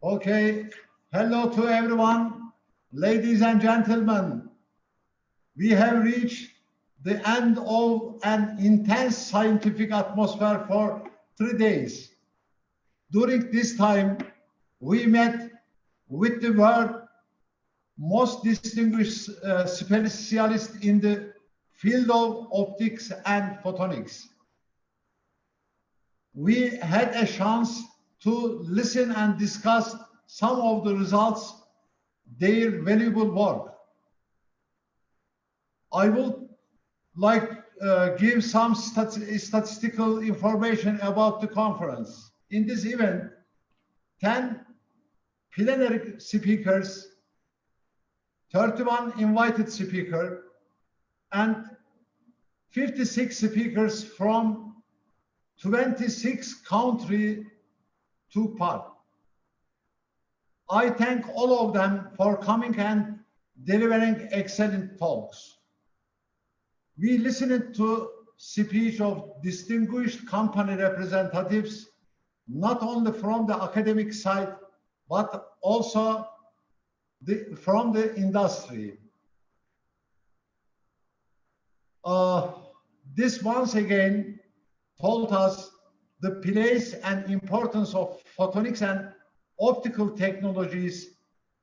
Okay, hello to everyone, ladies and gentlemen. We have reached the end of an intense scientific atmosphere for 3 days. During this time, we met with the world's most distinguished specialists in the field of optics and photonics. We had a chance to listen and discuss some of the results, their valuable work. I would like give some statistical information about the conference. In this event, 10 plenary speakers, 31 invited speakers, and 56 speakers from 26 countries took part. I thank all of them for coming and delivering excellent talks. We listened to speech of distinguished company representatives, not only from the academic side, but also from the industry. This once again told us the place and importance of photonics and optical technologies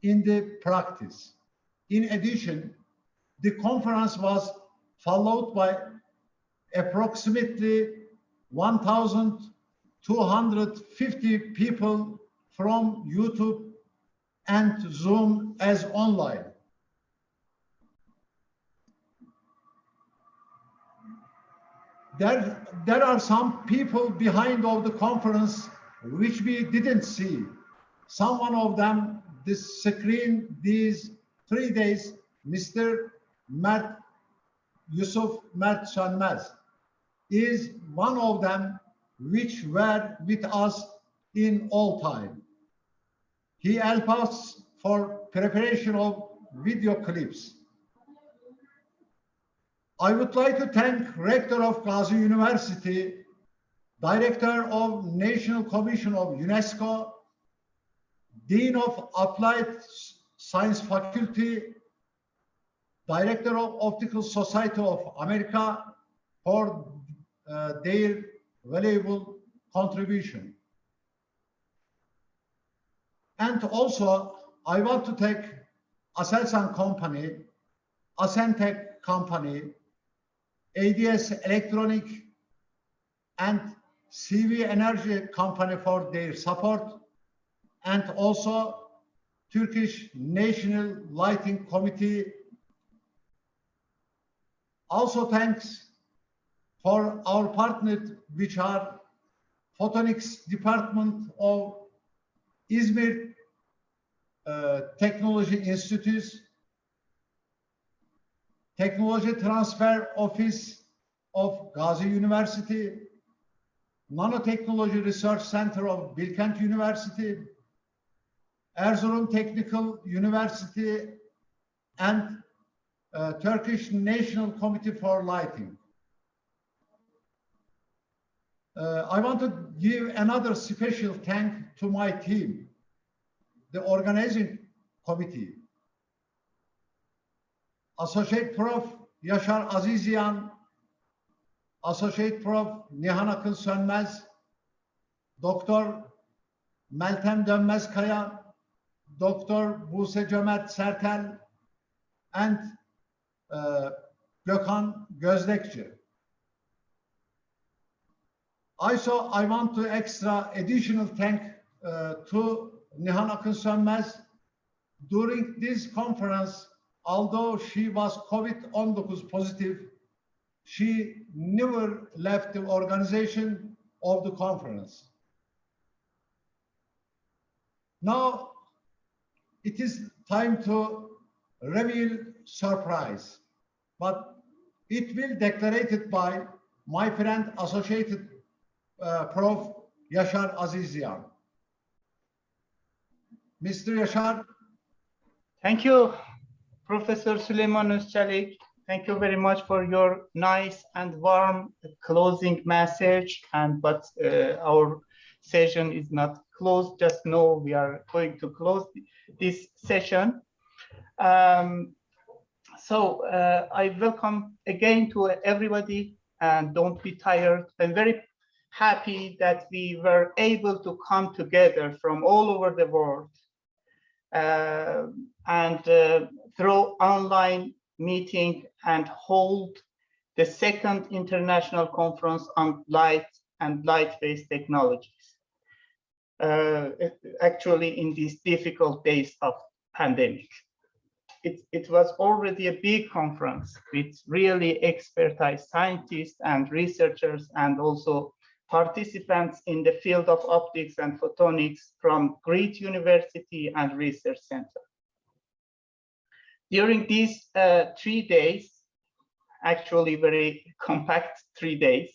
in the practice. In addition, the conference was followed by approximately 1,250 people from YouTube and Zoom as online. There are some people behind of the conference which we didn't see. Some one of them, this screen, these 3 days, Mr. Yusuf Mert Sönmez is one of them which were with us in all time. He helped us for preparation of video clips. I would like to thank Rector of Gazi University, Director of National Commission of UNESCO, Dean of Applied Science Faculty, Director of Optical Society of America for their valuable contribution. And also, I want to thank Aselsan Company, Asentec Company, ADS Electronic, and CV Energy Company for their support, and also Turkish National Lighting Committee. Also thanks for our partners, which are Photonics Department of İzmir Technology Institute, Technology Transfer Office of Gazi University, Nanotechnology Research Center of Bilkent University, Erzurum Technical University, and Turkish National Committee for Lighting. I want to give another special thank to my team, the organizing committee. Associate Prof. Yaşar Azizyan, Associate Prof. Nihan Akın Sönmez, Dr. Meltem Dönmezkaya, Dr. Buse Cömert Sertel, and Gökhan Gözdekçi. Also, I want to extra additional thank to Nihan Akın Sönmez. During this conference, although she was COVID-19 positive, she never left the organization of the conference. Now, it is time to reveal surprise, but it will declared by my friend associated Prof. Yaşar Azizyan. Mr. Yaşar. Thank you, Professor Süleyman Özçelik. Thank you very much for your nice and warm closing message. And our session is not closed, just know we are going to close this session. So I welcome again to everybody, and don't be tired. I'm very happy that we were able to come together from all over the world and through online meeting and hold the second international conference on light and light-based technologies. Actually, in these difficult days of pandemic. It was already a big conference with really expertise scientists and researchers and also participants in the field of optics and photonics from great university and research center. During these 3 days, actually very compact 3 days,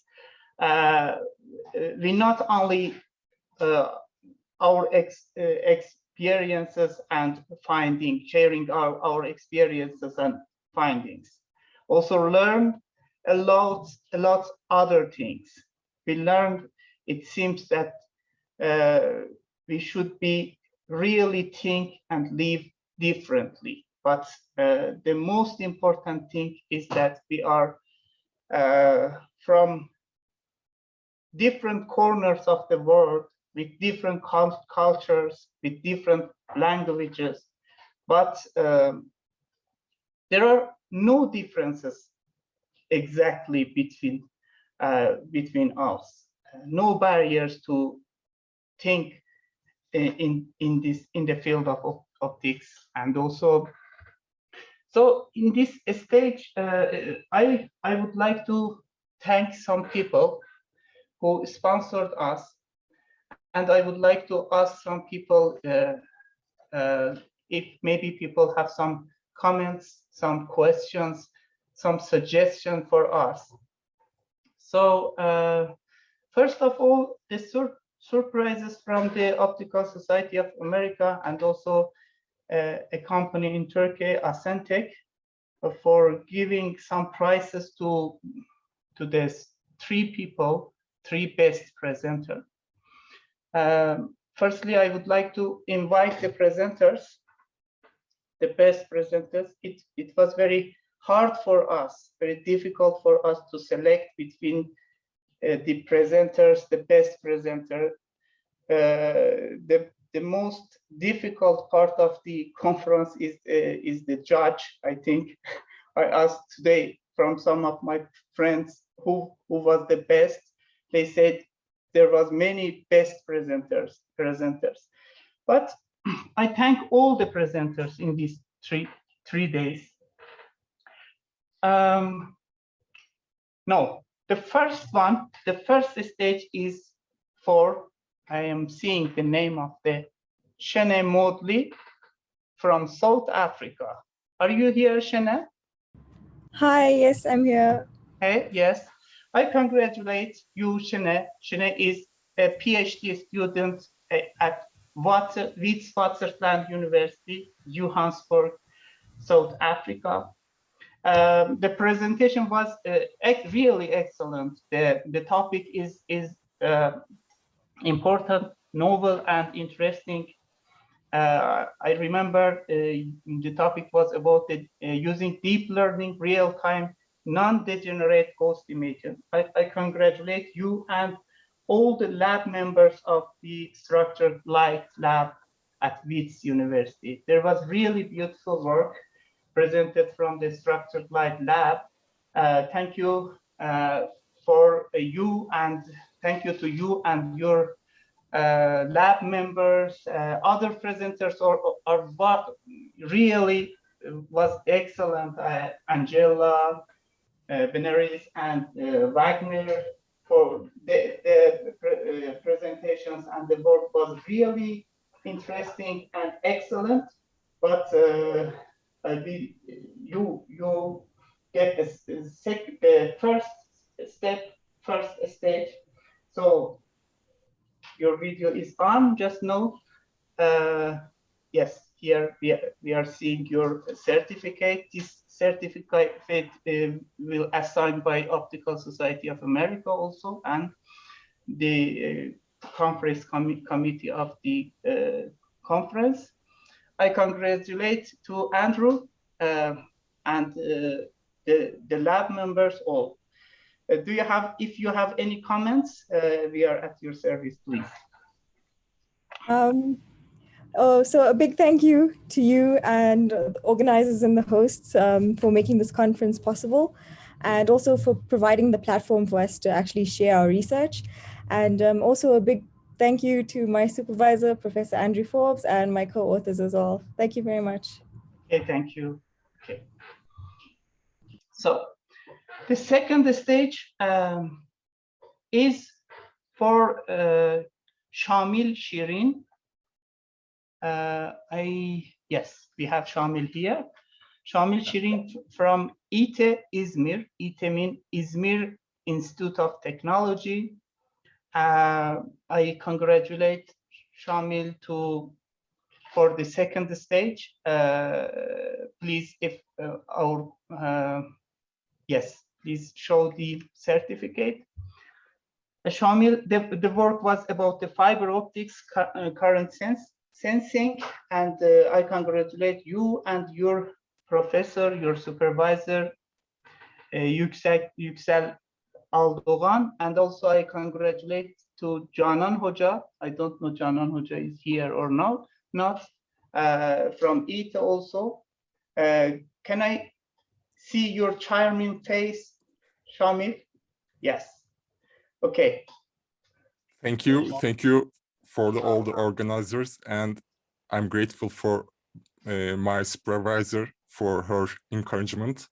we not only our experiences and findings, sharing our experiences and findings. Also learned a lot other things. We learned, it seems that we should be really think and live differently. But the most important thing is that we are from different corners of the world, with different cultures, with different languages, but there are no differences exactly between us. No barriers to think in the field of optics, and also. So in this stage, I would like to thank some people who sponsored us. And I would like to ask some people if maybe people have some comments, some questions, some suggestions for us. So first of all, the surprises from the Optical Society of America and also a company in Turkey, Asentec, for giving some prizes to this 3 best presenters. Firstly, I would like to invite the presenters, the best presenters. It was very hard for us, very difficult for us to select between the presenters, the best presenter. The most difficult part of the conference is the judge, I think. I asked today from some of my friends who was the best. They said there was many best presenters, but I thank all the presenters in these three days. No, the first stage is for, I am seeing the name of the Shene Modley from South Africa. Are you here, Shene? Hi, yes, I'm here. Hey, yes. I congratulate you, Shene. Shene is a PhD student at Witwatersrand University, Johannesburg, South Africa. The presentation was really excellent. The topic is important, novel, and interesting. I remember the topic was about using deep learning, real-time, non-degenerate ghost imaging. I congratulate you and all the lab members of the Structured Light Lab at Wits University. There was really beautiful work presented from the Structured Light Lab. Thank you for you, and thank you to you and your lab members. Other presenters are really was excellent. Angela, Benares, and Wagner for the presentations, and the work was really interesting and excellent. But you get the first stage. So your video is on just now. Yes, here we are seeing your certificate. This certificate will assigned by Optical Society of America also, and the conference committee of the conference. I congratulate to Andrew and the lab members all. If you have any comments, we are at your service, please. So a big thank you to you and the organizers and the hosts for making this conference possible, and also for providing the platform for us to actually share our research. And also a big thank you to my supervisor, Professor Andrew Forbes, and my co-authors as well. Thank you very much. Okay, thank you. Okay. So the second stage is for Shamil Shirin. Yes, we have Shamil here. Shamil Shirin from İTE İzmir. İTE means İzmir Institute of Technology. I congratulate Shamil for the second stage. Please, if yes, please show the certificate. Shamil, the work was about the fiber optics current sensing, and I congratulate you and your professor, your supervisor, Yüksel Aldoğan, and also I congratulate to Canan Hoca. I don't know Canan Hoca is here or not from İTE also. Can I see your charming face, Shamil? Yes. Okay. Thank you for all the organizers, and I'm grateful for my supervisor for her encouragement.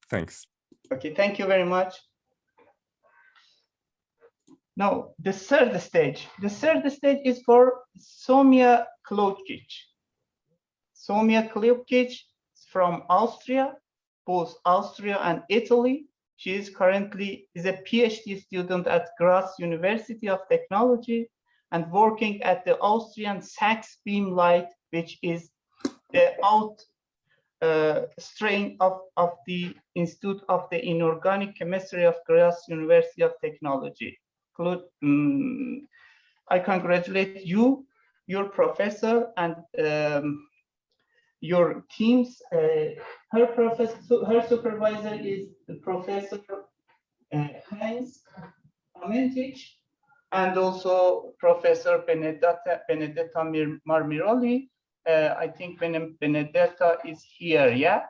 Thanks. Okay, thank you very much. Now, the third stage. The third stage is for Somia Klokic. Somia Klokic from Austria, both Austria and Italy. She is currently a PhD student at Graz University of Technology and working at the Austrian Sachs Beamlight, which is the strain of the Institute of the Inorganic Chemistry of Graz University of Technology. I congratulate you, your professor, and your teams. Her supervisor is the Professor Heinz Amentic, and also Professor Benedetta Marmiroli. I think Benedetta is here, yeah?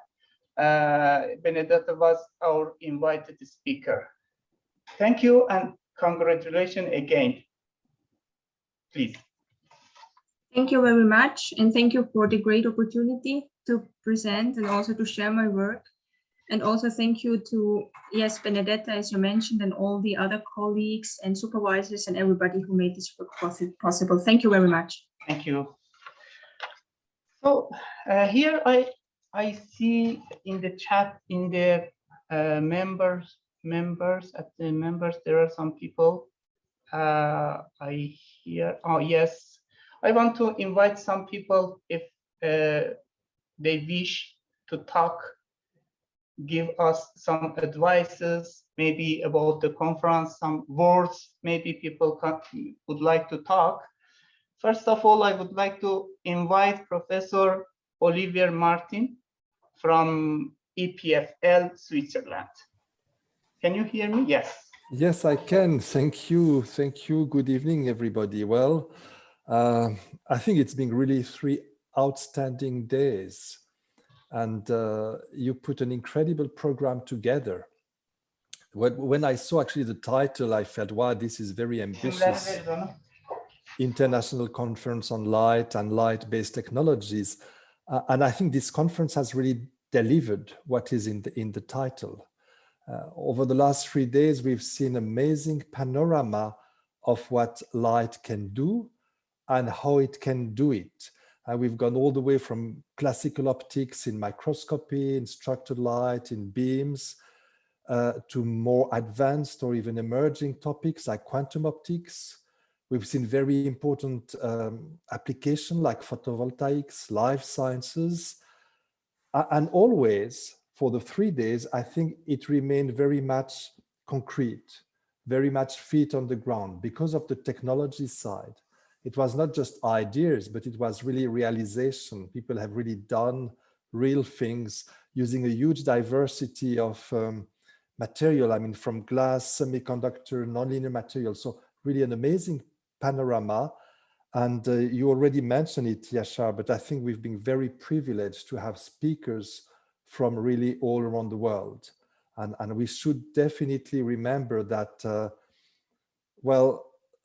Benedetta was our invited speaker. Thank you and congratulations again. Please. Thank you very much, and thank you for the great opportunity to present and also to share my work. And also thank you to, yes, Benedetta, as you mentioned, and all the other colleagues and supervisors and everybody who made this work possible. Thank you very much. Thank you. So here I see in the chat, in the members, there are some people I hear. Oh, yes. I want to invite some people if they wish to talk, give us some advices, maybe about the conference, some words, maybe people would like to talk. First of all, I would like to invite Professor Olivier Martin from EPFL, Switzerland. Can you hear me? Yes. Yes, I can. Thank you. Thank you. Good evening, everybody. Well, I think it's been really 3 outstanding days, and you put an incredible program together. When I saw actually the title, I felt, wow, this is very ambitious. International Conference on Light and Light-Based Technologies. And I think this conference has really delivered what is in the title. Over the last 3 days, we've seen amazing panorama of what light can do and how it can do it. We've gone all the way from classical optics in microscopy, in structured light, in beams, to more advanced or even emerging topics like quantum optics. We've seen very important applications like photovoltaics, life sciences, and always for the 3 days, I think it remained very much concrete, very much feet on the ground because of the technology side. It was not just ideas, but it was really realization. People have really done real things using a huge diversity of material. I mean, from glass, semiconductor, nonlinear material. So really an amazing panorama. And you already mentioned it, Yashar, but I think we've been very privileged to have speakers from really all around the world. And we should definitely remember that, well,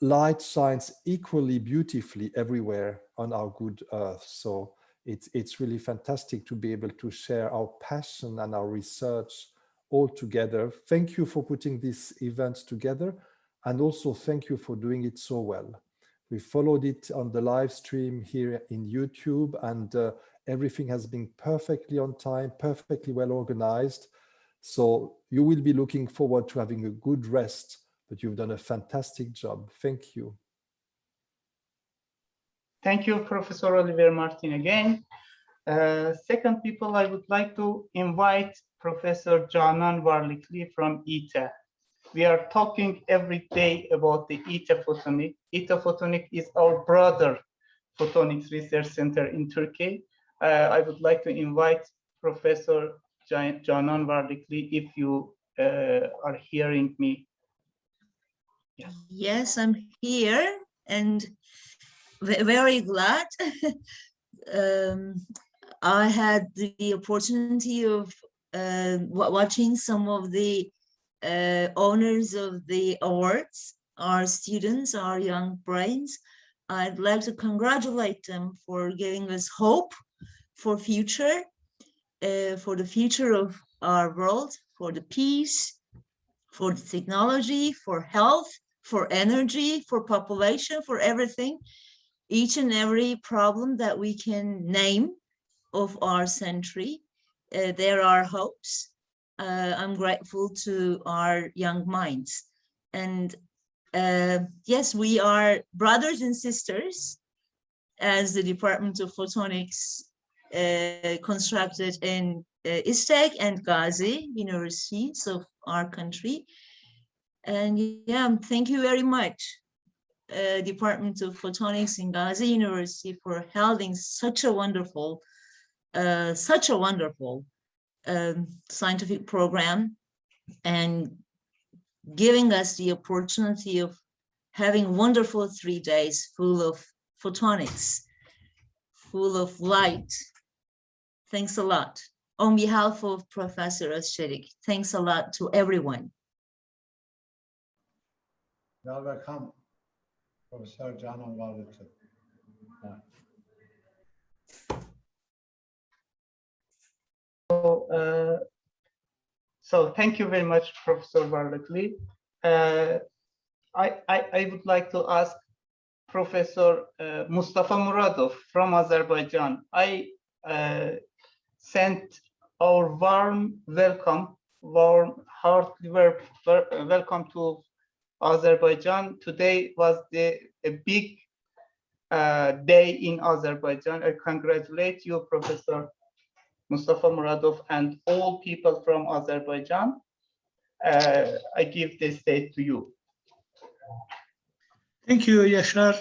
light shines equally beautifully everywhere on our good earth. So it's really fantastic to be able to share our passion and our research all together. Thank you for putting this event together. And also thank you for doing it so well. We followed it on the live stream here in YouTube, and everything has been perfectly on time, perfectly well organized. So you will be looking forward to having a good rest, but you've done a fantastic job. Thank you. Thank you, Professor Oliver Martin again. Second people, I would like to invite Professor Canan Varlıklı from ITA. We are talking every day about the ITA Photonic. ITA Photonic is our brother photonics research center in Turkey. I would like to invite Professor Canan Varlıklı if you are hearing me. Yeah. Yes, I'm here and very glad. I had the opportunity of watching some of the owners of the awards, our students, our young brains. I'd like to congratulate them for giving us hope for future, for the future of our world, for the peace, for the technology, for health, for energy, for population, for everything. Each and every problem that we can name of our century, there are hopes. I'm grateful to our young minds. And yes, we are brothers and sisters as the Department of Photonics constructed in ISTEC and Gazi universities of our country. And yeah, thank you very much, Department of Photonics in Gazi University, for holding such a wonderful scientific program and giving us the opportunity of having wonderful 3 days full of photonics, full of light. Thanks a lot. On behalf of Professor Özçelik, thanks a lot to everyone. You're welcome, Professor Canan Varlıklı. So thank you very much, Professor Varlıklı. I would like to ask Professor Mustafa Muradov from Azerbaijan. I sent our warm heartly welcome to Azerbaijan. Today was a big day in Azerbaijan. I congratulate you, Professor Mustafa Muradov, and all people from Azerbaijan. I give the stage to you. Thank you, Yashar.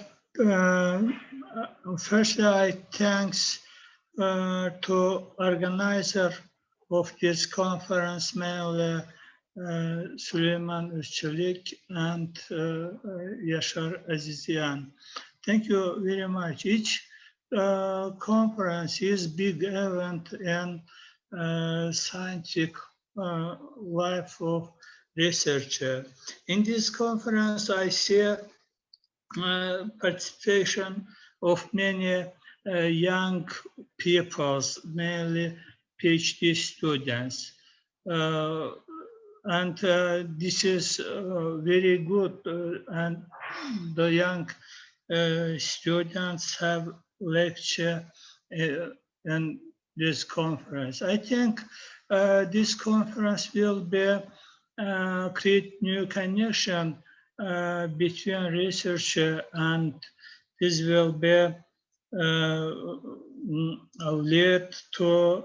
Firstly, I thanks to organizer of this conference, mainly Süleyman Özçelik and Yashar Azizian. Thank you very much. Each conference is big event in scientific life of researcher. In this conference, I see participation of many young peoples, mainly PhD students. And this is very good, and the young students have lecture in this conference. I think this conference will be create new connection between researcher, and this will be lead to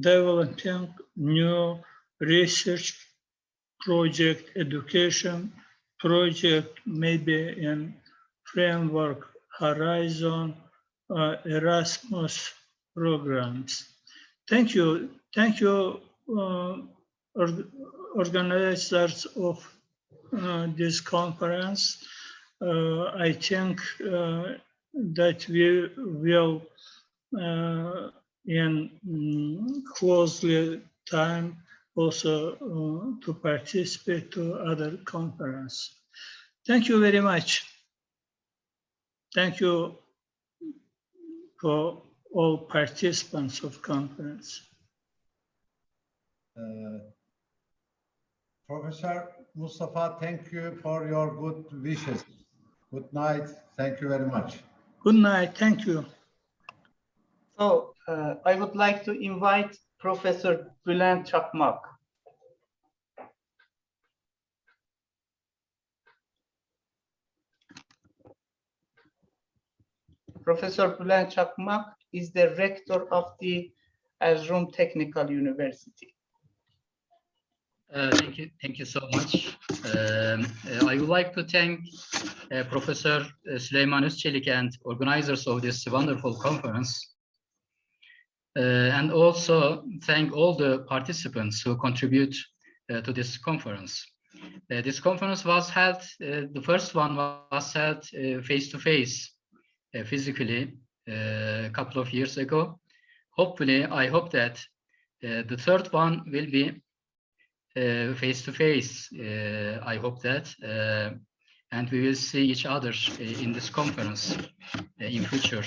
developing new research project education, project maybe in framework Horizon, Erasmus programs. Thank you organizers of this conference. I think that we will in closely time also to participate to other conference. Thank you very much. Thank you for all participants of conference. Professor Mustafa, thank you for your good wishes. Good night. Thank you very much. Good night. Thank you. So I would like to invite Professor Bülent Çakmak. Professor Bülent Çakmak is the rector of the Erzurum Technical University. Thank you so much. I would like to thank Professor Süleyman Özçelik and organizers of this wonderful conference. And also thank all the participants who contribute to this conference. This conference was held, the first one was held face-to-face, physically, a couple of years ago. Hopefully, I hope that the third one will be face-to-face. I hope that, and we will see each other in this conference in future.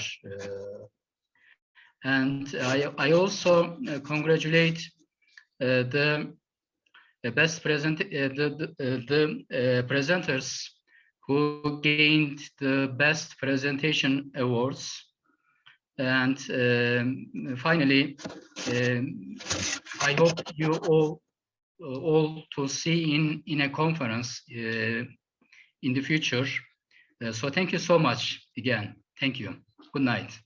And I also congratulate the presenters who gained the best presentation awards. And finally, I hope you all to see in a conference in the future. So thank you so much again. Thank you. Good night.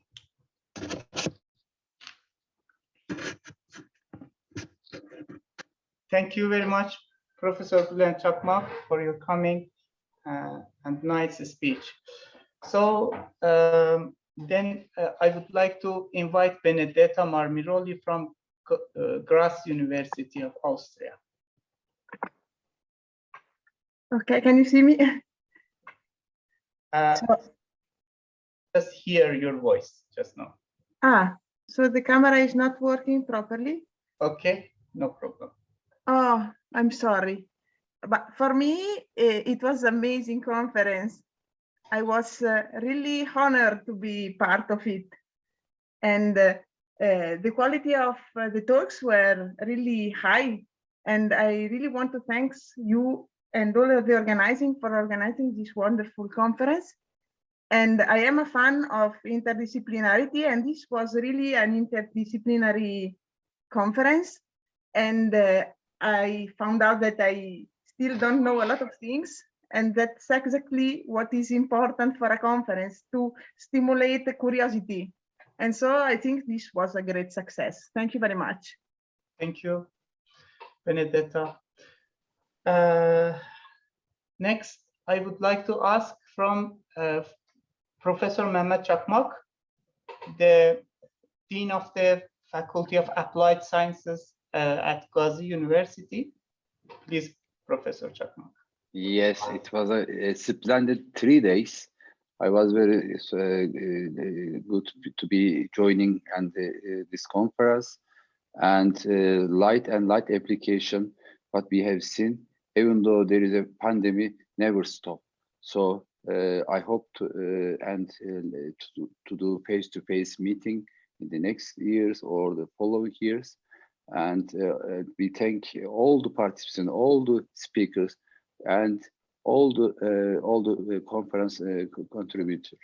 Thank you very much, Professor Bülent Çakmak, for your coming and nice speech. So then I would like to invite Benedetta Marmiroli from Graz University of Austria. Okay, can you see me? Just hear your voice just now. So the camera is not working properly? Okay, no problem. Oh, I'm sorry. But for me, it was an amazing conference. I was really honored to be part of it. And the quality of the talks were really high. And I really want to thank you and all of the organizing for organizing this wonderful conference. And I am a fan of interdisciplinarity, and this was really an interdisciplinary conference. And I found out that I still don't know a lot of things, and that's exactly what is important for a conference, to stimulate the curiosity. And so I think this was a great success. Thank you very much. Thank you, Benedetta. Next, I would like to ask from Professor Mehmet Çakmak, the Dean of the Faculty of Applied Sciences at Gazi University. Please, Professor Çakmak. Yes, it was a splendid 3 days. I was very good to be joining and this conference, and light application. What we have seen, even though there is a pandemic, never stop. So I hope to to do face-to-face meeting in the next years or the following years. And we thank all the participants, all the speakers, and all the conference contributors.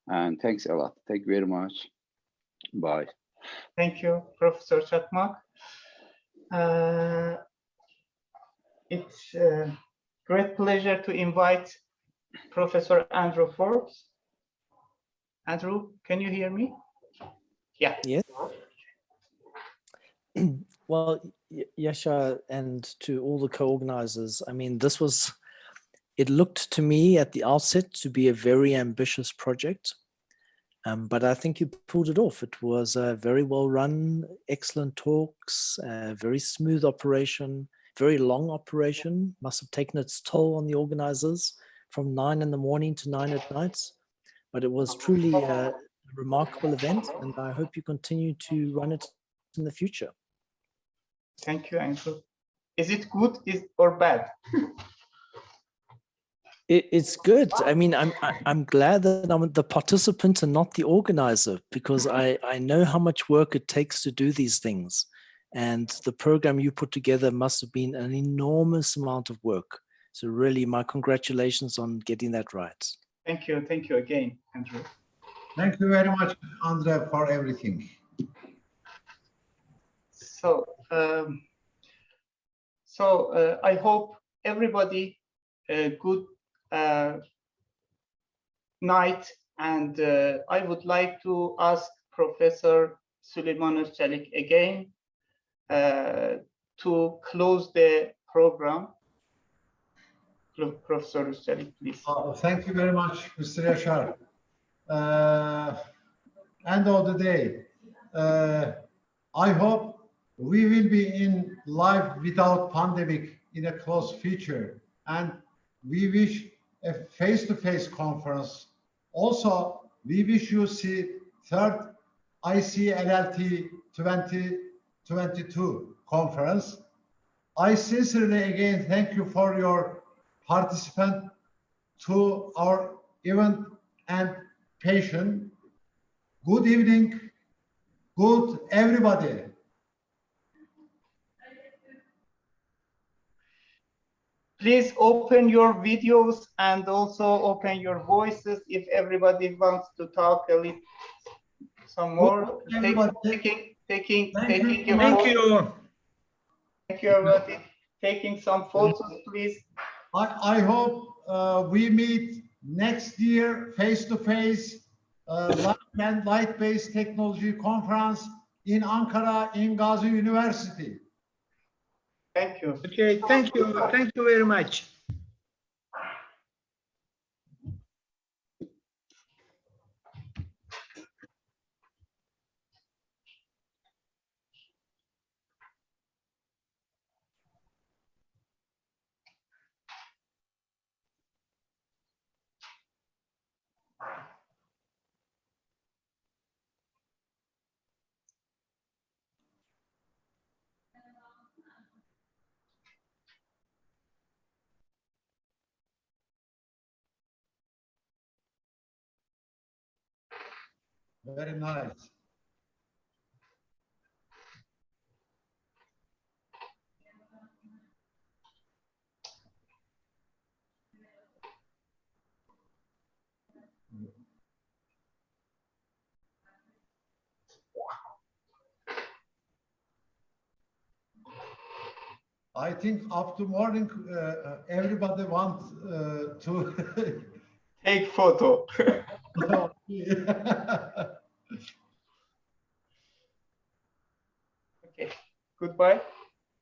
And thanks a lot. Thank you very much. Bye. Thank you, Professor Çakmak. It's a great pleasure to invite Professor Andrew Forbes. Andrew, can you hear me? Yeah. Yes. Well, Yasha, and to all the co-organizers, I mean, it looked to me at the outset to be a very ambitious project, but I think you pulled it off. It was a very well run, excellent talks, very smooth operation, very long operation, must have taken its toll on the organizers from 9 in the morning to 9 at night. But it was truly a remarkable event, and I hope you continue to run it in the future. Thank you, Andrew. Is it good or bad? It's good. I mean, I'm glad that I'm the participant and not the organizer, because I know how much work it takes to do these things. And the program you put together must have been an enormous amount of work. So really, my congratulations on getting that right. Thank you again, Andrew. Thank you very much, Andre, for everything. So, I hope everybody a good night, and I would like to ask Professor Süleyman Özçelik again to close the program. Professor Özçelik, please. Thank you very much, Mr. Yaşar. End of the day, I hope we will be in life without pandemic in a close future, and we wish a face-to-face conference. Also, we wish you see third ICLLT 2022 conference. I sincerely again thank you for your participation to our event and patient. Good evening, good everybody. Please open your videos and also open your voices if everybody wants to talk a little some more. Thank you, everybody. Taking some photos, please. I hope we meet next year face-to-face light and light-based technology conference in Ankara in Gazi University. Thank you. Okay, thank you very much. Very nice. I think after morning, everybody wants to take photo. Okay, goodbye.